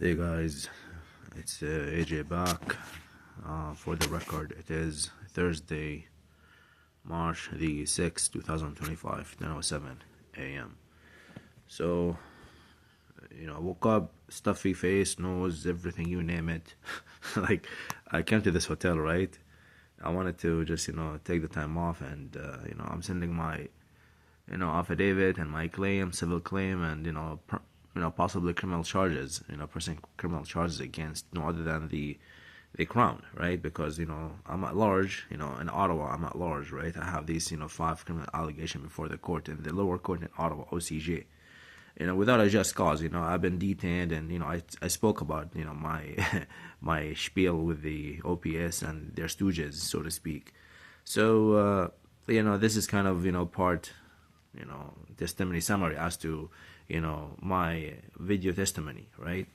Hey guys, it's AJ back. For the record, it is Thursday, March the 6th, 2025, 10:07 a.m. So, I woke up, stuffy face, nose, everything, you name it. Like, I came to this hotel, right? I wanted to just, take the time off and, I'm sending my, affidavit and my claim, civil claim, and, possibly criminal charges, pressing criminal charges against no other than the Crown, right? Because, I'm at large, in Ottawa, I'm at large, right? I have these, 5 criminal allegations before the court in the lower court in Ottawa, OCJ. Without a just cause, I've been detained, and, I spoke about, my, my spiel with the OPS and their stooges, so to speak. So, this is kind of, part, testimony summary as to, my video testimony, right?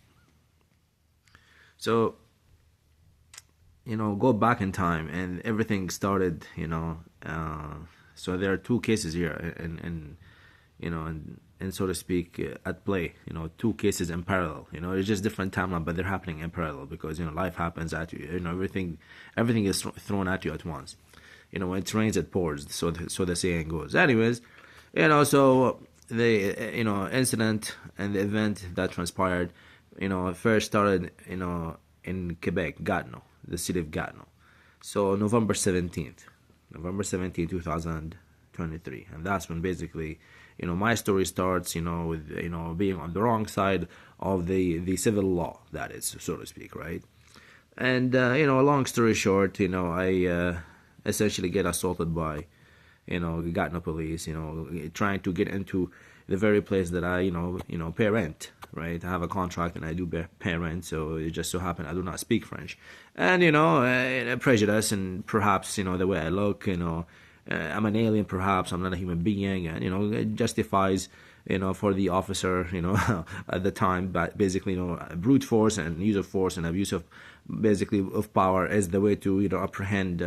So, go back in time and everything started, so there are 2 cases here and so to speak, at play, 2 cases in parallel, it's just different timeline, but they're happening in parallel because, life happens at you, everything is thrown at you at once. When it rains, it pours, so the saying goes. Anyways, so the, incident and the event that transpired, first started, in Quebec, Gatineau, the city of Gatineau. So November 17th, 2023. And that's when basically, my story starts, with, being on the wrong side of the civil law, that is, so to speak, right? And, long story short, I essentially get assaulted by, Gatineau police, trying to get into the very place that I, pay rent, right? I have a contract and I do pay rent, so it just so happened I do not speak French. And, prejudice and perhaps, the way I look, I'm an alien perhaps, I'm not a human being, and, it justifies, for the officer, at the time, but basically, brute force and use of force and abuse of, basically, of power is the way to, apprehend,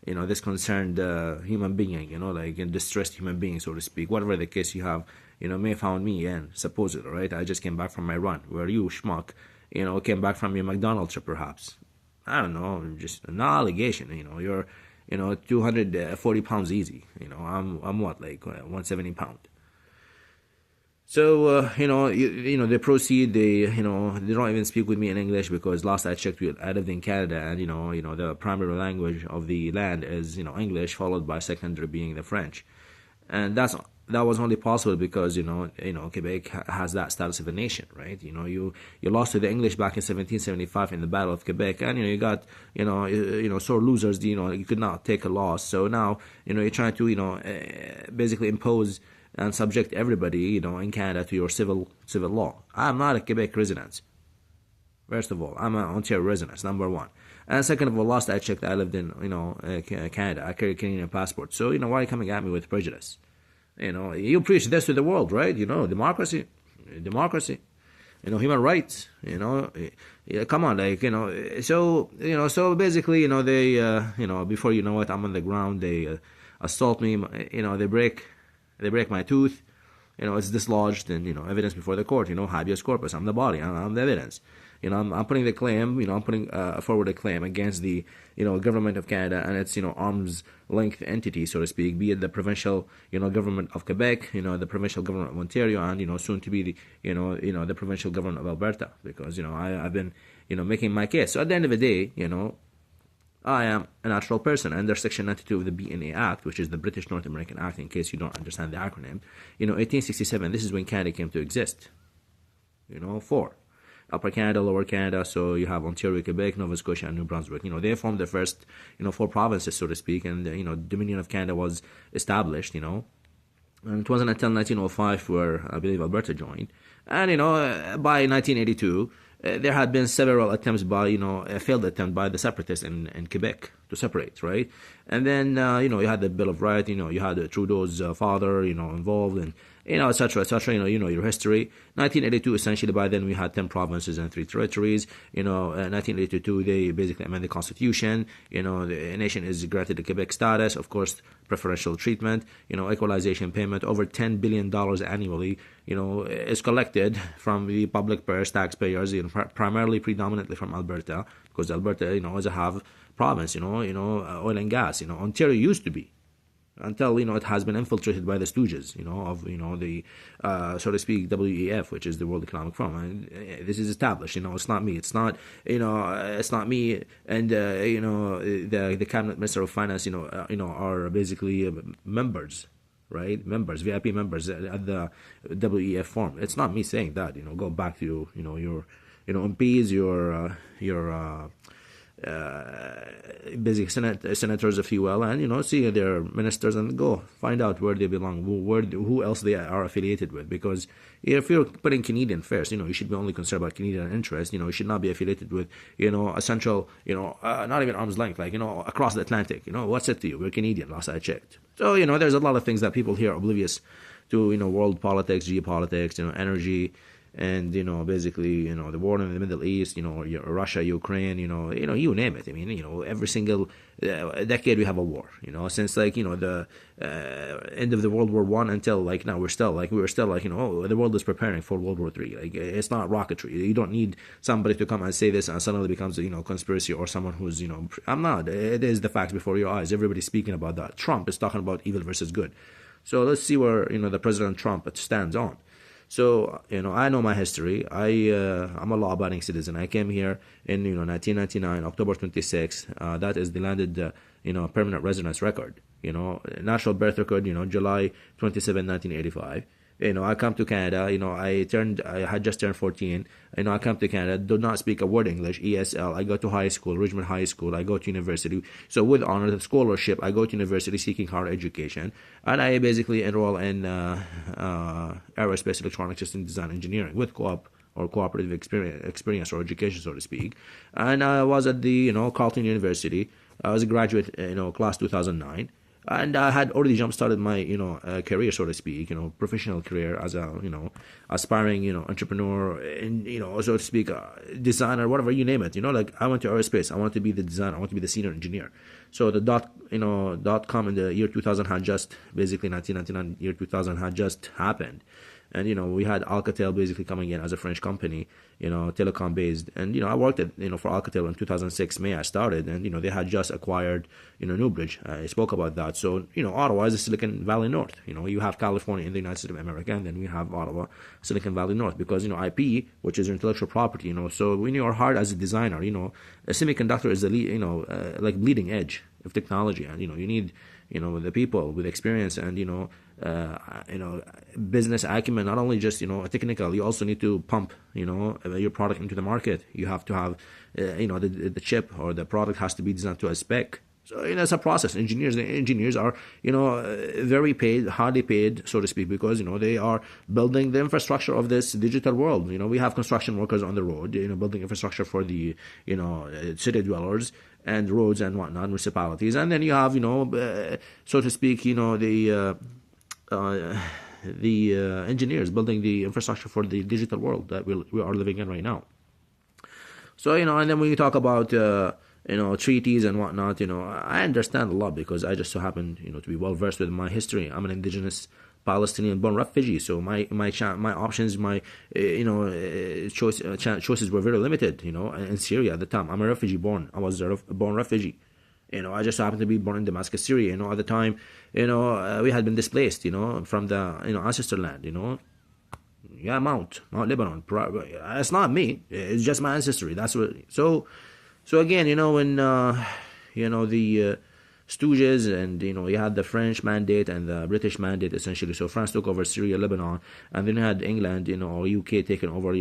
this concerned human being, like a distressed human being, so to speak. Whatever the case you have, may have found me in, supposedly, right? I just came back from my run, where you, schmuck, came back from your McDonald's trip, perhaps. I don't know, just an allegation, you're, 240 pounds easy, I'm what, like 170 pound. So, they proceed, they don't even speak with me in English because last I checked, I lived in Canada and, the primary language of the land is, English, followed by secondary being the French. And that was only possible because, Quebec has that status of a nation, right? You lost to the English back in 1775 in the Battle of Quebec, and, you got, sore losers, you could not take a loss. So now, you're trying to, basically impose and subject everybody, in Canada to your civil law. I'm not a Quebec resident. First of all, I'm an Ontario resident, number 1. And second of all, last I checked, I lived in, Canada. I carry a Canadian passport. So, why are you coming at me with prejudice? You preach this to the world, right? Democracy, human rights, come on, like, so, so basically, they, before you know it, I'm on the ground, they assault me, they break my tooth, it's dislodged, and, evidence before the court, habeas corpus, I'm the body, I'm the evidence. I'm putting the claim, I'm putting forward a claim against the, government of Canada and its, arm's length entity, so to speak, be it the provincial, government of Quebec, the provincial government of Ontario, and, soon to be the, the provincial government of Alberta, because, I've been, making my case. So at the end of the day, I am a natural person under Section 92 of the BNA Act, which is the British North American Act, in case you don't understand the acronym. 1867, this is when Canada came to exist. 4. Upper Canada, Lower Canada, so you have Ontario, Quebec, Nova Scotia, and New Brunswick. They formed the first, 4 provinces, so to speak, and, Dominion of Canada was established, and it wasn't until 1905 where, I believe, Alberta joined. And, by 1982, there had been several attempts by, a failed attempt by the separatists in Quebec to separate, right? And then, you had the Bill of Rights, you had Trudeau's father, involved, etc., etc. Your history. 1982, essentially, by then we had 10 provinces and 3 territories. 1982, they basically amended the constitution. The nation is granted the Quebec status, of course, preferential treatment. Equalization payment over $10 billion annually. Is collected from the public purse, taxpayers. Primarily, predominantly from Alberta, because Alberta, is a half province. Oil and gas. Ontario used to be, until it has been infiltrated by the stooges, of the so to speak WEF, which is the World Economic Forum. And this is established. It's not me. It's not it's not me. And the cabinet minister of finance. Are basically members. Right, members, VIP members at the WEF forum. It's not me saying that. Go back to your MPs, your basic senators, if you will, and see their ministers and go find out where they belong, who else they are affiliated with. Because if you're putting Canadian first, you should be only concerned about Canadian interests. You should not be affiliated with a central, not even arm's length, like across the Atlantic. What's it to you? We're Canadian, last I checked. So there's a lot of things that people here are oblivious to. World politics, geopolitics, energy. And basically, the war in the Middle East, Russia, Ukraine, you name it. I mean, every single decade we have a war. Since the end of the World War I until now, we were still the world is preparing for World War III. Like, it's not rocketry. You don't need somebody to come and say this and suddenly becomes conspiracy, or someone who's I'm not. It is the facts before your eyes. Everybody's speaking about that. Trump is talking about evil versus good. So let's see where the President Trump stands on. So, I know my history. I'm a law-abiding citizen. I came here in, 1999, October 26. That is the landed, permanent residence record. National birth record, July 27, 1985. I come to Canada, I had just turned 14. I come to Canada, do not speak a word English, ESL. I go to high school, Richmond High School. I go to university. So with honor, the scholarship, I go to university seeking higher education. And I basically enroll in aerospace, electronic system design engineering with co-op or cooperative experience or education, so to speak. And I was at the, Carleton University. I was a graduate, class 2009. And I had already jump-started my, career, so to speak, professional career as a, aspiring, entrepreneur, and, so to speak, designer, whatever, you name it. I went to aerospace. I wanted to be the designer. I wanted to be the senior engineer. So the .com in the year 2000 had just, basically 1999, year 2000 had just happened. And, we had Alcatel basically coming in as a French company, telecom based. And, I worked at, for Alcatel in 2006, May I started. And, they had just acquired, Newbridge. I spoke about that. So, Ottawa is the Silicon Valley North. You have California in the United States of America, and then we have Ottawa, Silicon Valley North. Because, IP, which is intellectual property, so when you are hard as a designer, a semiconductor is the like bleeding edge of technology. And, you need, the people with experience and, business acumen, not only just, technical, you also need to pump, your product into the market. You have to have, the chip or the product has to be designed to a spec. So, it's a process. Engineers are, very paid, highly paid, so to speak, because, they are building the infrastructure of this digital world. We have construction workers on the road, building infrastructure for the, city dwellers and roads and whatnot, municipalities. And then you have, so to speak, the engineers building the infrastructure for the digital world that we are living in right now. So, and then when you talk about, treaties and whatnot, I understand a lot because I just so happen, to be well versed with my history. I'm an indigenous Palestinian-born refugee, so my options, my choices were very limited. In Syria at the time, I'm a refugee born. I was a born refugee. I just happened to be born in Damascus, Syria. At the time, we had been displaced. From the ancestor land. Yeah, Mount Lebanon. It's not me. It's just my ancestry. That's what. So again, when the stooges and you had the French mandate and the British mandate essentially. So France took over Syria, Lebanon, and then you had England, or UK taking over,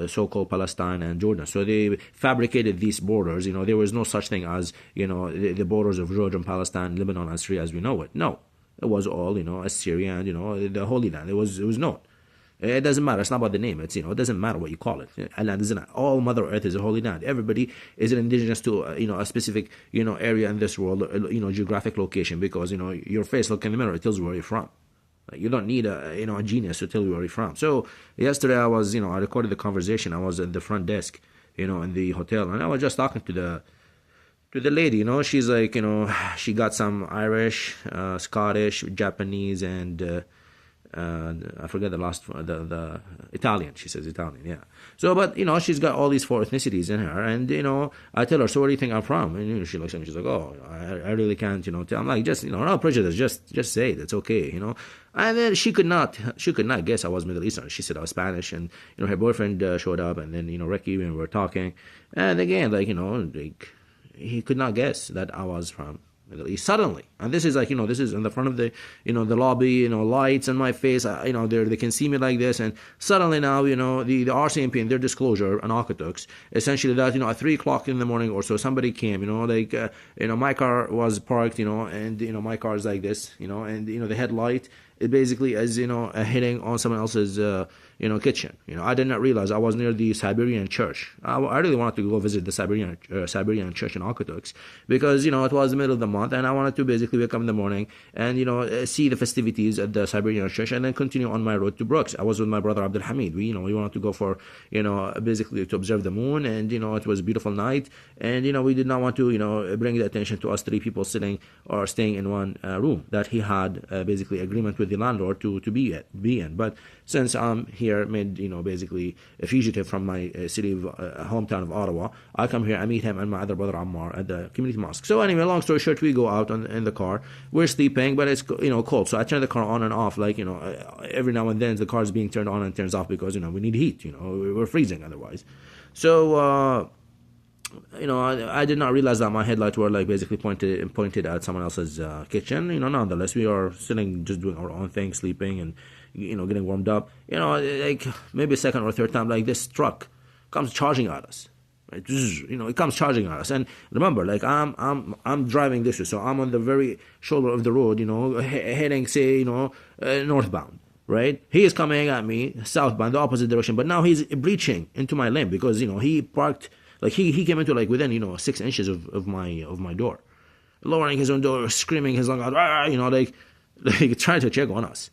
so-called Palestine and Jordan. So they fabricated these borders. There was no such thing as the borders of Jordan, Palestine, Lebanon, and Syria as we know it. No, it was all Assyria and the Holy Land. It was known. It doesn't matter. It's not about the name. It's it doesn't matter what you call it. Land isn't all Mother Earth is a holy land. Everybody is indigenous to a specific area in this world. Geographic location because your face. Look in the mirror. It tells you where you're from. Like, you don't need a genius to tell you where you're from. So yesterday I recorded the conversation. I was at the front desk, in the hotel, and I was just talking to the lady. She's like, she got some Irish, Scottish, Japanese, and I forget the last one, the Italian. She says Italian, yeah. So, but she's got all these four ethnicities in her, and I tell her, so where do you think I'm from? And she looks at me, she's like, oh, I really can't, tell. I'm like, just no prejudice, just say it, it's okay, And then she could not guess I was Middle Eastern. She said I was Spanish, and her boyfriend showed up, and then Ricky, when we were talking, and again, like he could not guess that I was from Middle East suddenly. And this is like, this is in the front of the, the lobby, lights in my face, they can see me like this. And suddenly now, the RCMP in their disclosure on Okotoks, essentially that, at 3 o'clock in the morning or so, somebody came, my car was parked, and, my car is like this, and, the headlight, it basically is, hitting on someone else's, kitchen. I did not realize I was near the Siberian church. I really wanted to go visit the Siberian church in Okotoks because, it was the middle of the month, and I wanted to basically wake up in the morning and, see the festivities at the Siberian church and then continue on my road to Brooks. I was with my brother Abdul Hamid. We wanted to go for, basically to observe the moon, and, it was a beautiful night, and, we did not want to, bring the attention to us 3 people sitting or staying in one room that he had basically agreement with the landlord to be in. But since I'm here, made basically a fugitive from my city of hometown of Ottawa, I come here. I meet him and my other brother Ammar at the community mosque. So anyway, long story short, we go out in the car. We're sleeping, but it's cold. So I turn the car on and off, like every now and then the car is being turned on and turns off because we need heat. We're freezing otherwise. So. I did not realize that my headlights were like basically pointed at someone else's kitchen. Nonetheless, we are sitting, just doing our own thing, sleeping and getting warmed up. Like maybe a second or third time, like this truck comes charging at us. Right? It comes charging at us. And remember, like I'm driving this way, so I'm on the very shoulder of the road. Heading say northbound. Right, he is coming at me southbound, the opposite direction, but now he's breaching into my lane because he parked. Like he came into like within 6 inches of my door, lowering his own door, screaming his lung out, like trying to check on us.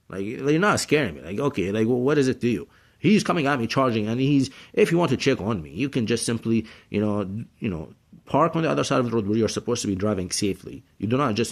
Like you're not scaring me. Like okay, like what is it to you? He's coming at me charging, and if you want to check on me, you can just simply park on the other side of the road where you're supposed to be driving safely. You do not just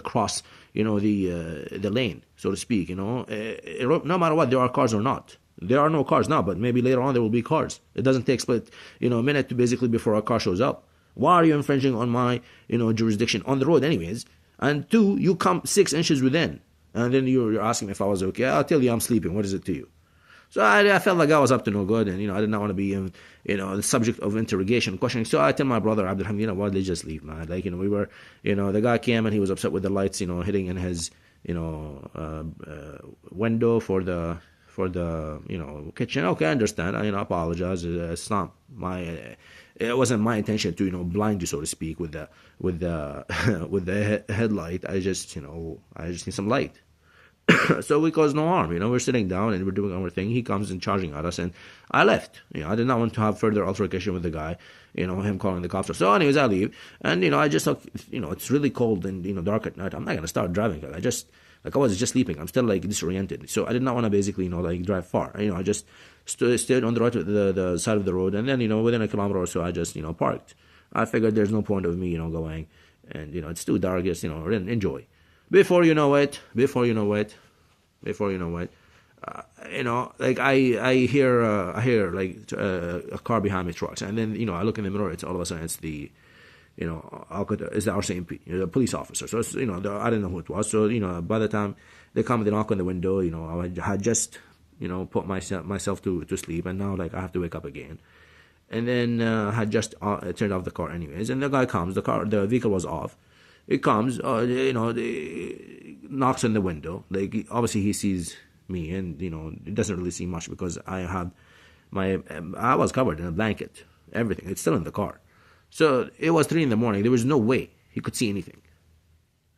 cross the lane, so to speak. No matter what, there are cars or not. There are no cars now, but maybe later on there will be cars. It doesn't take a minute to basically before a car shows up. Why are you infringing on my, jurisdiction on the road anyways? And 2, you come 6 inches within. And then you're asking me if I was okay. I'll tell you I'm sleeping. What is it to you? So I felt like I was up to no good, and, I did not want to be, the subject of interrogation, questioning. So I tell my brother, Abdul Hamid, what, they just leave, man. Like, we were, the guy came and he was upset with the lights, hitting in his, window for the kitchen. Okay, I understand. I apologize. It's not it wasn't my intention to blind you, so to speak, with the with the headlight. I just need some light. So we caused no harm. We're sitting down and we're doing our thing. He comes and charging at us, and I left. I did not want to have further altercation with the guy. Him calling the cops. So anyways, I leave, and I just thought, it's really cold and dark at night. I'm not gonna start driving. I was just sleeping. I'm still like disoriented. So I did not want to basically, drive far. I just stayed on the right, the side of the road. And then, within a kilometer or so, I just, parked. I figured there's no point of me, going. And, it's too dark. Just, enjoy. Before you know it, like I hear like a car behind me trucks. And then, I look in the mirror. It's all of a sudden, it's the... it's the RCMP, the police officer. So it's, I didn't know who it was. So, by the time they come, they knock on the window, I had just, put myself to sleep, and now like I have to wake up again. And then I had just turned off the car anyways, and the guy comes, the vehicle was off. It comes, knocks on the window. Like obviously he sees me, and it doesn't really see much because I was covered in a blanket, everything. It's still in the car. So it was 3 a.m. There was no way he could see anything.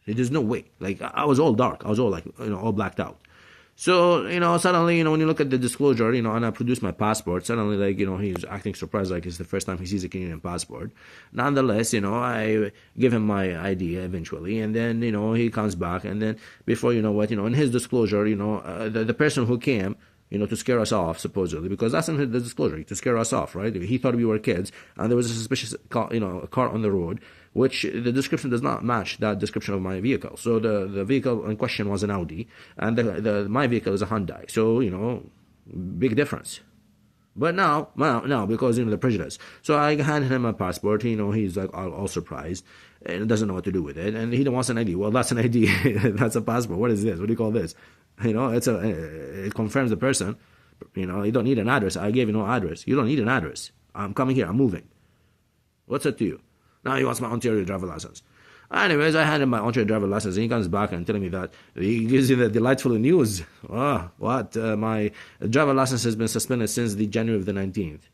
There's no way. Like I was all dark. I was all like all blacked out. So, suddenly, when you look at the disclosure, and I produce my passport, suddenly, like, he's acting surprised, like it's the first time he sees a Canadian passport. Nonetheless, I give him my ID eventually, and then, he comes back, and then before you know what, in his disclosure, the person who came, to scare us off, supposedly, because that's in the disclosure, to scare us off, right? He thought we were kids, and there was a suspicious car, a car on the road, which the description does not match that description of my vehicle. So the vehicle in question was an Audi, and my vehicle is a Hyundai. So, big difference. But now, because, the prejudice. So I handed him my passport, he's like all surprised, and doesn't know what to do with it, and he wants an ID. Well, that's an ID. That's a passport. What is this? What do you call this? It confirms the person. You don't need an address. I gave you no address. You don't need an address. I'm coming here. I'm moving. What's it to you? Now he wants my Ontario driver license. Anyways, I hand him my Ontario driver license, and he comes back and telling me that he gives you the delightful news. Oh, what? My driver license has been suspended since the January of the 19th.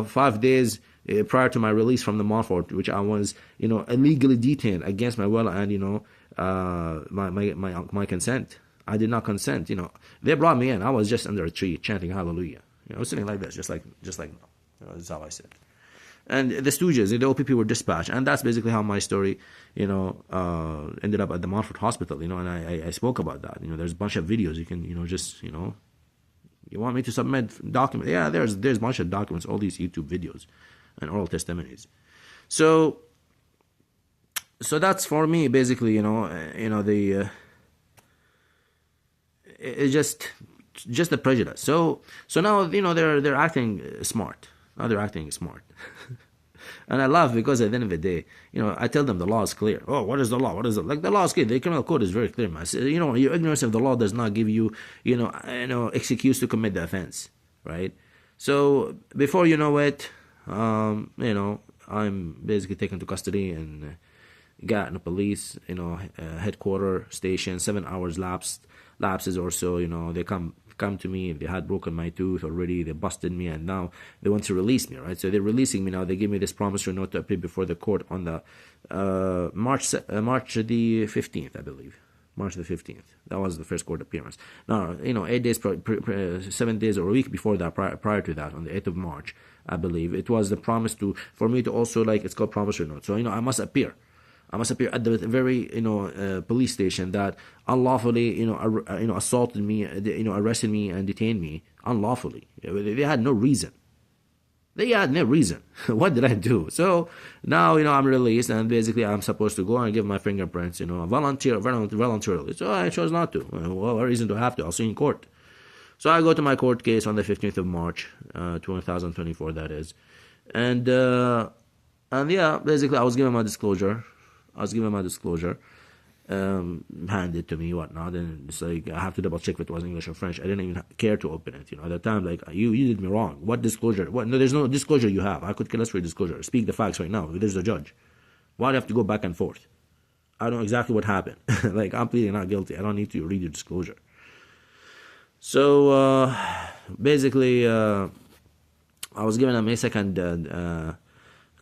5 days prior to my release from the Montfort, which I was, illegally detained against my will and my consent. I did not consent. They brought me in. I was just under a tree chanting hallelujah. I was sitting like this, just like that's how I said. And the Stooges, the OPP were dispatched, and that's basically how my story, ended up at the Montfort Hospital, and I spoke about that. There's a bunch of videos you can, you want me to submit documents? Yeah, there's a bunch of documents, all these YouTube videos and oral testimonies. So that's for me, basically, it's just the prejudice. So now, they're acting smart. Now they're acting smart. And I laugh because at the end of the day, I tell them the law is clear. Oh, what is the law? What is it? Like, the law is clear. The criminal code is very clear, man. Your ignorance of the law does not give you, excuse to commit the offense, right? So before you know it, I'm basically taken to custody and got in the police, headquarter station, 7 hours lapses or so. They come to me. They had broken my tooth already. They busted me, and now they want to release me, right? So they're releasing me now. They give me this promissory note to appear before the court on the March the 15th, I believe. March the 15th. That was the first court appearance. Now, 8 days, 7 days or a week before that, prior to that, on the 8th of March, I believe, it was the promise for me to also, it's called promissory note. So, I must appear. I must appear at the very, police station that unlawfully, assaulted me, arrested me and detained me unlawfully. They had no reason. What did I do? So now, I'm released, and basically I'm supposed to go and give my fingerprints, voluntarily. So I chose not to. Well, what reason do I have to? I'll see you in court. So I go to my court case on the 15th of March, 2024, that is. And yeah, basically I was given my disclosure. Handed to me, whatnot, and it's like I have to double check if it was English or French. I didn't even care to open it. At the time, you did me wrong. What disclosure? What? No, there's no disclosure you have. I could kill us for your disclosure. Speak the facts right now. There's a judge. Why do you have to go back and forth? I know exactly what happened. I'm pleading not guilty. I don't need to read your disclosure. So basically, I was given a May 2nd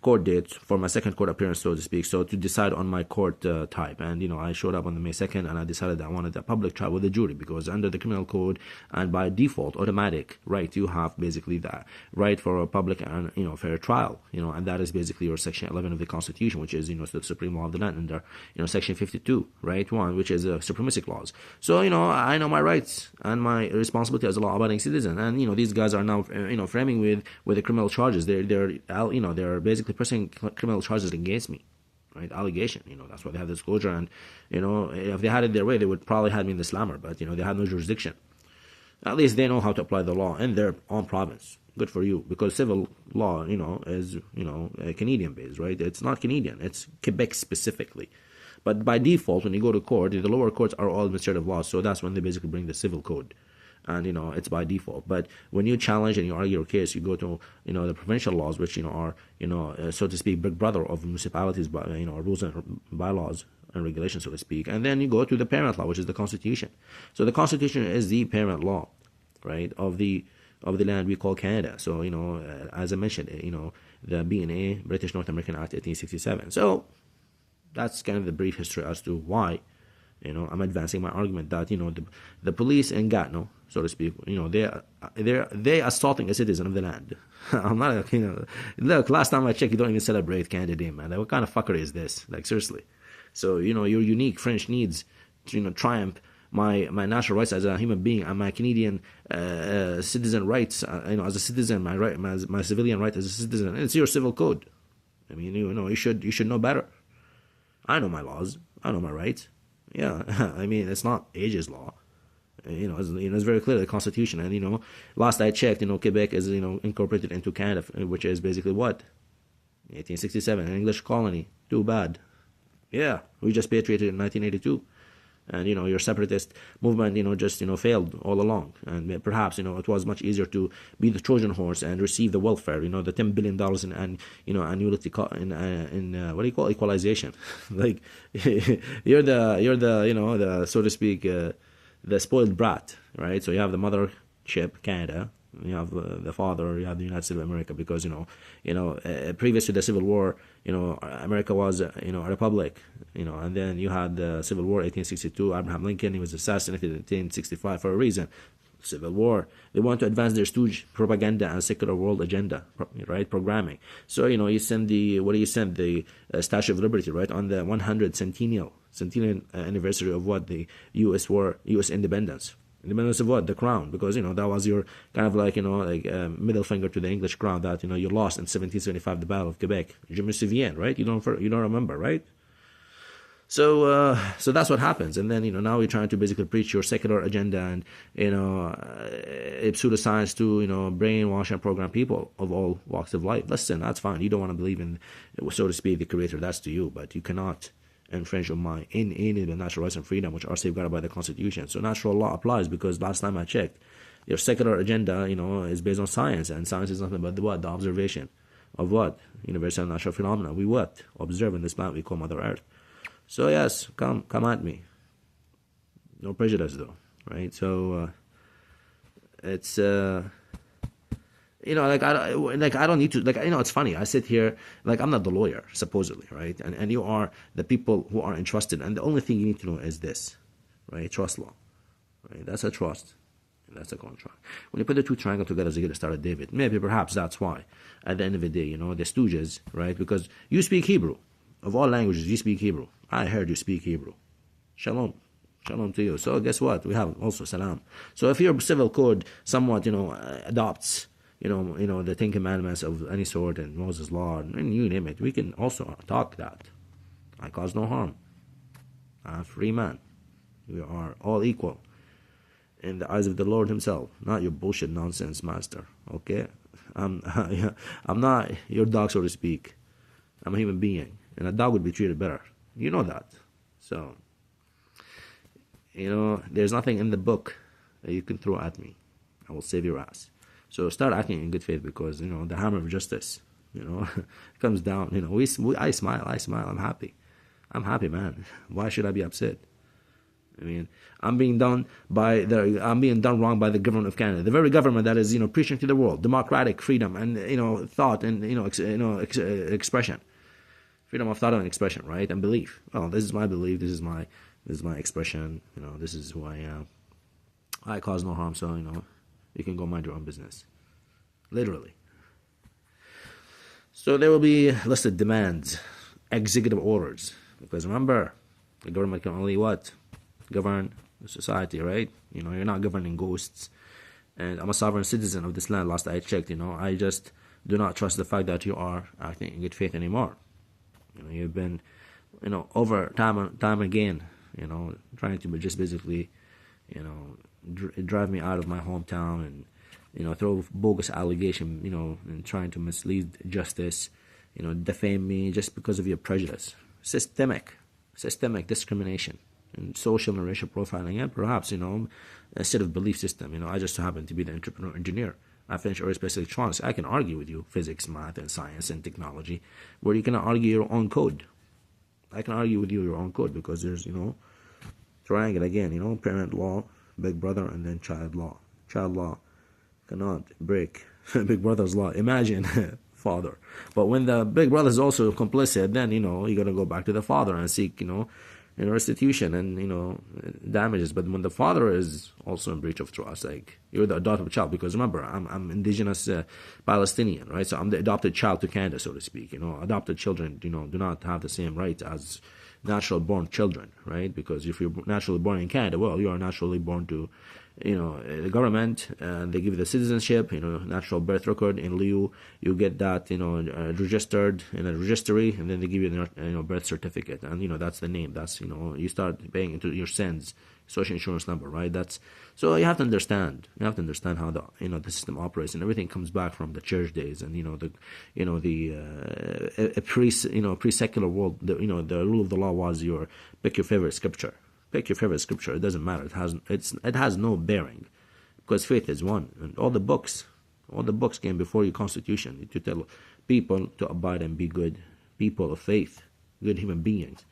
court date for my second court appearance, so to speak, so to decide on my court type. And I showed up on the May 2nd, and I decided that I wanted a public trial with a jury, because under the criminal code and by default automatic right, you have basically that right for a public and fair trial, and that is basically your section 11 of the Constitution, which is the supreme law of the land, under section 52 right 1, which is supremacy clause. So I know my rights and my responsibility as a law-abiding citizen. And these guys are now framing with the criminal charges. They're basically pressing criminal charges against me, right? Allegation, that's why they have disclosure. And if they had it their way, they would probably have me in the slammer, but they have no jurisdiction. At least they know how to apply the law in their own province. Good for you, because civil law is Canadian based, right? It's not Canadian, it's Quebec specifically. But by default, when you go to court, the lower courts are all administrative laws, so that's when they basically bring the civil code. And it's by default. But when you challenge and you argue your case, you go to the provincial laws, which are so to speak big brother of municipalities, rules and bylaws and regulations, so to speak. And then you go to the parent law, which is the Constitution. So the Constitution is the parent law, right, of the land we call Canada. So as I mentioned, the BNA, British North American Act 1867. So that's kind of the brief history as to why I'm advancing my argument that the police in Gatineau, so to speak, they assaulting a citizen of the land. I'm not, look. Last time I checked, you don't even celebrate Canada Day, man. Like, what kind of fuckery is this? Like, seriously. So your unique French needs, triumph my natural rights as a human being and my Canadian citizen rights, as a citizen, my civilian right as a citizen. And it's your civil code. I mean, you should know better. I know my laws. I know my rights. Yeah, I mean, it's not age's law. It's very clear the Constitution. And last I checked, Quebec is incorporated into Canada, which is basically what 1867, an English colony. Too bad. Yeah, we just patrioted in 1982. And your separatist movement just failed all along, and perhaps it was much easier to be the Trojan horse and receive the welfare, the $10 billion in annuity in what do you call equalization. Like you're the so to speak the spoiled brat, right? So you have the mothership Canada, you have the father, you have the United States of America, because previous to the Civil War, America was a republic, and then you had the Civil War, 1862. Abraham Lincoln, he was assassinated in 1865 for a reason. Civil War. They want to advance their stooge propaganda and secular world agenda, right? Programming. So you send the Statue of Liberty, right, on the 100th centennial anniversary of what the U.S. independence. Independence of what? The crown, because that was your kind of like middle finger to the English crown that you lost in 1775, the Battle of Quebec. Je me souviens, right? You don't remember, right? So that's what happens, and then now you're trying to basically preach your secular agenda and pseudoscience to brainwash and program people of all walks of life. Listen, that's fine. You don't want to believe in, so to speak, the Creator. That's to you, but you cannot infringe on my inalienable natural rights and freedom, which are safeguarded by the Constitution. So natural law applies, because last time I checked, your secular agenda, is based on science, and science is nothing but the observation of what? Universal natural phenomena. We observe in this planet we call Mother Earth. So yes, come at me. No prejudice though, right? So it's I don't need to, it's funny. I sit here, I'm not the lawyer, supposedly, right? And you are the people who are entrusted. And the only thing you need to know is this, right? Trust law, right? That's a trust. And that's a contract. When you put the two triangles together, you get a Star of David. Maybe, perhaps that's why, at the end of the day, the stooges, right? Because you speak Hebrew. Of all languages, you speak Hebrew. I heard you speak Hebrew. Shalom. Shalom to you. So guess what? We have also salam. So if your civil code somewhat, adopts the Ten Commandments of any sort and Moses' law, and you name it, we can also talk that. I cause no harm. I'm a free man. We are all equal in the eyes of the Lord himself, not your bullshit nonsense master, okay? I'm not your dog, so to speak. I'm a human being, and a dog would be treated better. You know that. So, there's nothing in the book that you can throw at me. I will save your ass. So start acting in good faith, because the hammer of justice, comes down. I smile. I'm happy, man. Why should I be upset? I mean, I'm being done wrong by the government of Canada, the very government that is preaching to the world democratic freedom and thought and expression, freedom of thought and expression, right, and belief. Well, this is my belief. This is my expression. This is who I am. I cause no harm, so you can go mind your own business. Literally. So there will be listed demands, executive orders. Because remember, the government can only govern the society, right? You're not governing ghosts. And I'm a sovereign citizen of this land, last I checked, I just do not trust the fact that you are acting in good faith anymore. You've been, over time again, trying to just basically, drive me out of my hometown and throw bogus allegation, and trying to mislead justice, defame me just because of your prejudice. Systemic discrimination and social and racial profiling, and perhaps a set of belief system. I just happen to be the entrepreneur engineer. I finished aerospace electronics. I can argue with you physics, math, and science and technology, where you cannot argue your own code. I can argue with you your own code, because there's triangle again, parent law, big brother, and then child law. Child law cannot break big brother's law. Imagine But when the big brother is also complicit, then, you got to go back to the father and seek, restitution and damages. But when the father is also in breach of trust, like you're the adopted child, because remember, I'm indigenous Palestinian, right? So I'm the adopted child to Canada, so to speak. Adopted children, do not have the same rights as natural born children, right? Because if you're naturally born in Canada, well, you are naturally born to the government, and they give you the citizenship, natural birth record. In lieu, you get that, registered in a registry, and then they give you the birth certificate, and that's the name. That's you start paying into your SINs, social insurance number, right? That's so you have to understand. You have to understand how the system operates, and everything comes back from the church days, and a pre-secular world. The rule of the law was pick your favorite scripture. Pick your favorite scripture. It doesn't matter. It has no bearing, because faith is one, and all the books came before your constitution to tell people to abide and be good people of faith, good human beings.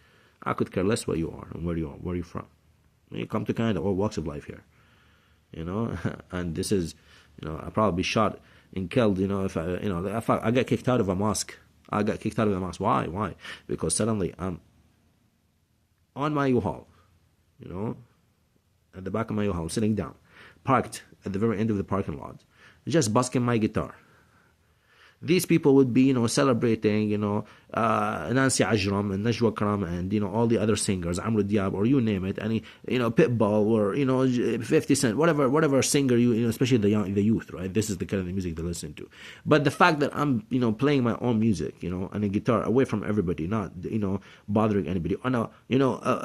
I could care less what you are and where you're from. When you come to Canada, all walks of life here, and this is, I'll probably be shot and killed, if I get kicked out of a mosque. I got kicked out of the mosque. Why? Because suddenly I'm on my U-Haul. At the back of my U-Haul, sitting down, parked at the very end of the parking lot, just busking my guitar. These people would be, celebrating, Nancy Ajram and Najwa Karam and, all the other singers, Amr Diab, or you name it, any, Pitbull, or, 50 Cent, whatever singer especially the youth, right? This is the kind of music they listen to. But the fact that I'm, playing my own music, and a guitar away from everybody, not, bothering anybody, on a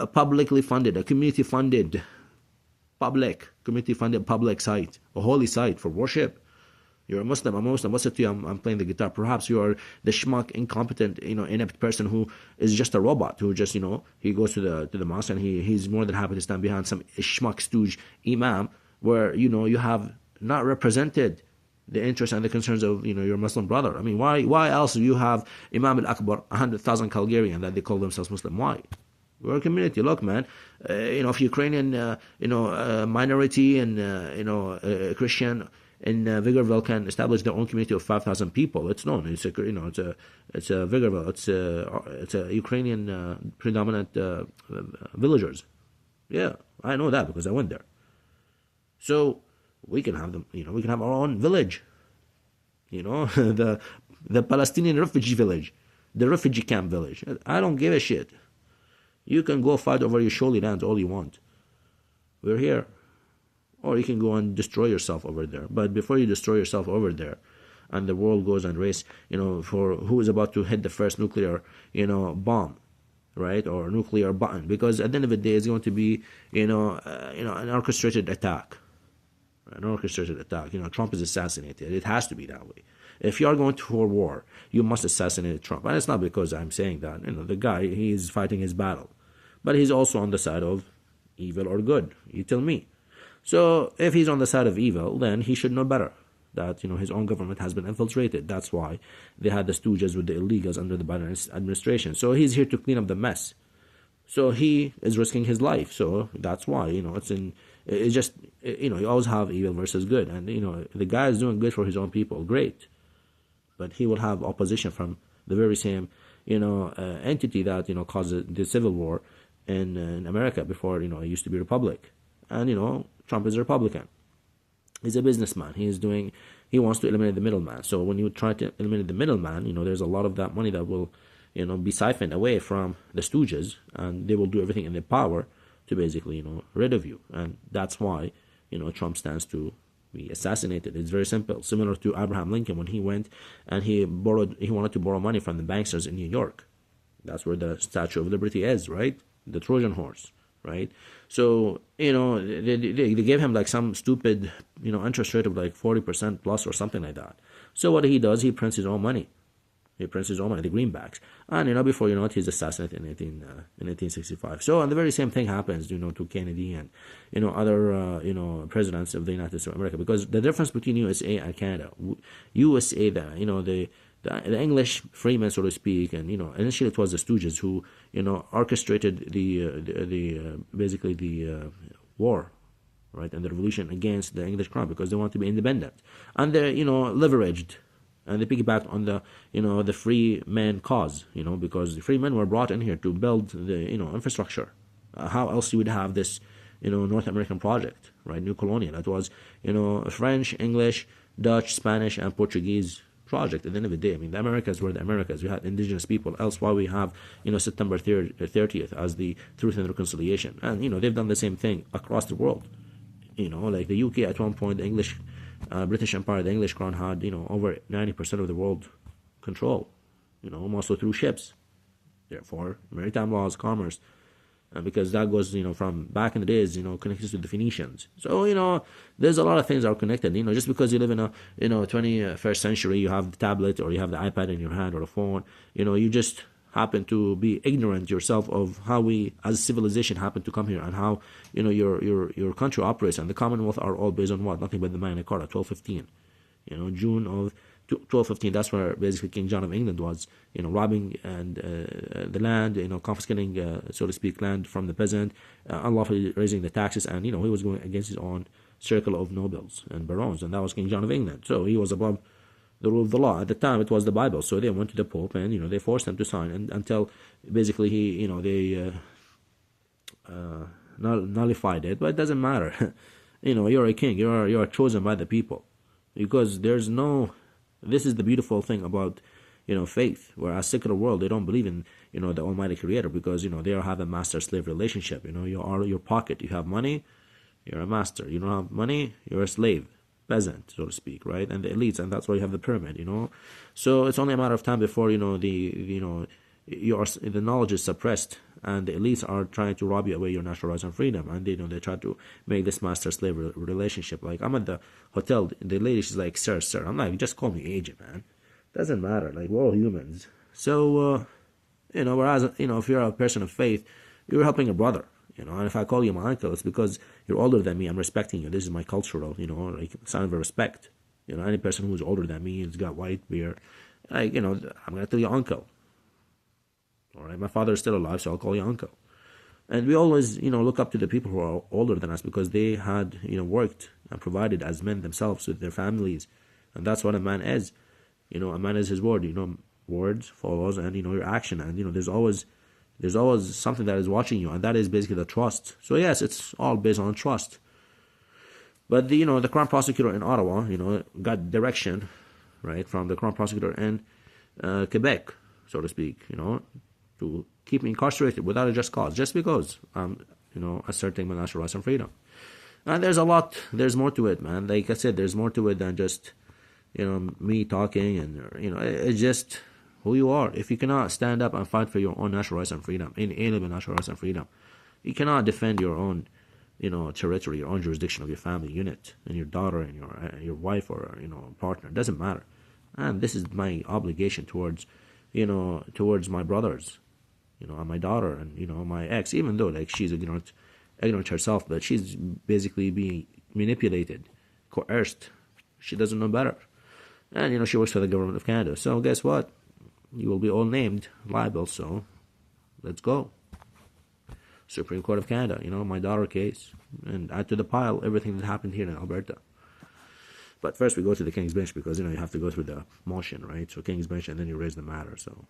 publicly funded, a community-funded public site, a holy site for worship. You're a Muslim, I'm a Muslim. What's it to you? I'm playing the guitar. Perhaps you are the schmuck, incompetent, inept person who is just a robot, who just, he goes to the mosque and he's more than happy to stand behind some schmuck stooge imam, where, you have not represented the interests and the concerns of, your Muslim brother. I mean, why else do you have Imam al-Akbar, 100,000 Calgarian that they call themselves Muslim? Why? We're a community. Look, man, if Ukrainian, minority and, Christian in Vigorville can establish their own community of 5,000 people. It's known. It's a Vigorville. It's a Ukrainian predominant villagers. Yeah, I know that because I went there. So we can have them. We can have our own village. The Palestinian refugee village, the refugee camp village. I don't give a shit. You can go fight over your Shoali lands all you want. We're here. Or you can go and destroy yourself over there. But before you destroy yourself over there, and the world goes and race, for who is about to hit the first nuclear, bomb, right, or nuclear button, because at the end of the day, it's going to be, an orchestrated attack. Trump is assassinated. It has to be that way. If you are going to war, you must assassinate Trump, and it's not because I'm saying that. The guy, he's fighting his battle, but he's also on the side of evil or good. You tell me. So if he's on the side of evil, then he should know better that his own government has been infiltrated. That's why they had the stooges with the illegals under the Biden administration. So he's here to clean up the mess. So he is risking his life. So that's why you always have evil versus good, and the guy is doing good for his own people, great, but he will have opposition from the very same entity that caused the civil war in America before it used to be republic. And Trump is a Republican. He's a businessman. He wants to eliminate the middleman. So when you try to eliminate the middleman, there's a lot of that money that will, be siphoned away from the stooges, and they will do everything in their power to basically, rid of you. And that's why, Trump stands to be assassinated. It's very simple. Similar to Abraham Lincoln when he went and he wanted to borrow money from the banksters in New York. That's where the Statue of Liberty is, right? The Trojan horse. Right, so they gave him like some stupid interest rate of like 40% plus or something like that. So what he does, he prints his own money. He prints his own money, the greenbacks, and before you know it, he's assassinated in 1865. So and the very same thing happens, to Kennedy and other presidents of the United States of America, because the difference between USA and Canada, USA, the English freemen, so to speak, and initially it was the Stooges who orchestrated basically the war, right, and the revolution against the English crown, because they want to be independent, and they're leveraged, and they piggybacked on the free men cause, because the free men were brought in here to build the infrastructure, How else you would have this, North American project, right? New Colonia. That was, French, English, Dutch, Spanish, and Portuguese project. At the end of the day, I mean, the Americas were the Americas. We had indigenous people. Else, why we have, September 30th as the Truth and Reconciliation, and they've done the same thing across the world. Like the UK at one point, the English, British Empire, the English crown had, over 90% of the world control. Mostly through ships. Therefore, maritime laws, commerce, because that goes, from back in the days, connected to the Phoenicians. So, there's a lot of things that are connected. Just because you live in a, 21st century, you have the tablet or you have the iPad in your hand or a phone, you just happen to be ignorant yourself of how we, as civilization, happen to come here and how, your country operates. And the Commonwealth are all based on what? Nothing but the Magna Carta, 1215. June of 1215, that's where basically King John of England was, robbing and the land, confiscating, so to speak, land from the peasant, unlawfully raising the taxes, and he was going against his own circle of nobles and barons, and that was King John of England. So he was above the rule of the law. At the time, it was the Bible, so they went to the Pope and they forced him to sign, and until basically he, they nullified it. But it doesn't matter. You're a king. You're chosen by the people, because there's no. This is the beautiful thing about, faith. Whereas secular world, they don't believe in, the Almighty Creator, because, they have a master-slave relationship. You are your pocket. You have money, you're a master. You don't have money, you're a slave, peasant, so to speak, right? And the elites, and that's why you have the pyramid. So it's only a matter of time before, the knowledge is suppressed, and the elites are trying to rob you away your natural rights and freedom, and they try to make this master-slave relationship. Like, I'm at the hotel, the lady, she's like, sir, I'm like, just call me agent, man. Doesn't matter, like, we're all humans. So, whereas, if you're a person of faith, you're helping a brother, and if I call you my uncle, it's because you're older than me, I'm respecting you. This is my cultural, like, sign of respect. Any person who's older than me, has got white beard, like, I'm gonna tell you uncle. All right, my father is still alive, so I'll call you uncle. And we always, look up to the people who are older than us, because they had, worked and provided as men themselves with their families. And that's what a man is. A man is his word. Words follows, and your action. And there's always something that is watching you, and that is basically the trust. So yes, it's all based on trust. But the Crown Prosecutor in Ottawa, got direction, right, from the Crown Prosecutor in Quebec, so to speak, to keep me incarcerated without a just cause, just because I'm, asserting my natural rights and freedom. And there's more to it, man. Like I said, there's more to it than just, me talking, and, it's just who you are. If you cannot stand up and fight for your own natural rights and freedom, inalienable natural rights and freedom, you cannot defend your own, territory, your own jurisdiction of your family unit, and your daughter and your wife or, partner. It doesn't matter. And this is my obligation towards my brothers, and my daughter, and, my ex, even though, like, she's ignorant herself, but she's basically being manipulated, coerced. She doesn't know better. And, she works for the government of Canada. So guess what? You will be all named liable, so let's go. Supreme Court of Canada, my daughter case, and add to the pile everything that happened here in Alberta. But first we go to the King's Bench, because, you have to go through the motion, right? So King's Bench, and then you raise the matter. So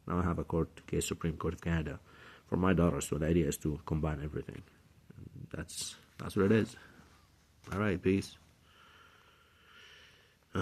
now I have a court case, Supreme Court of Canada, for my daughter. So the idea is to combine everything. And that's what it is. All right, peace.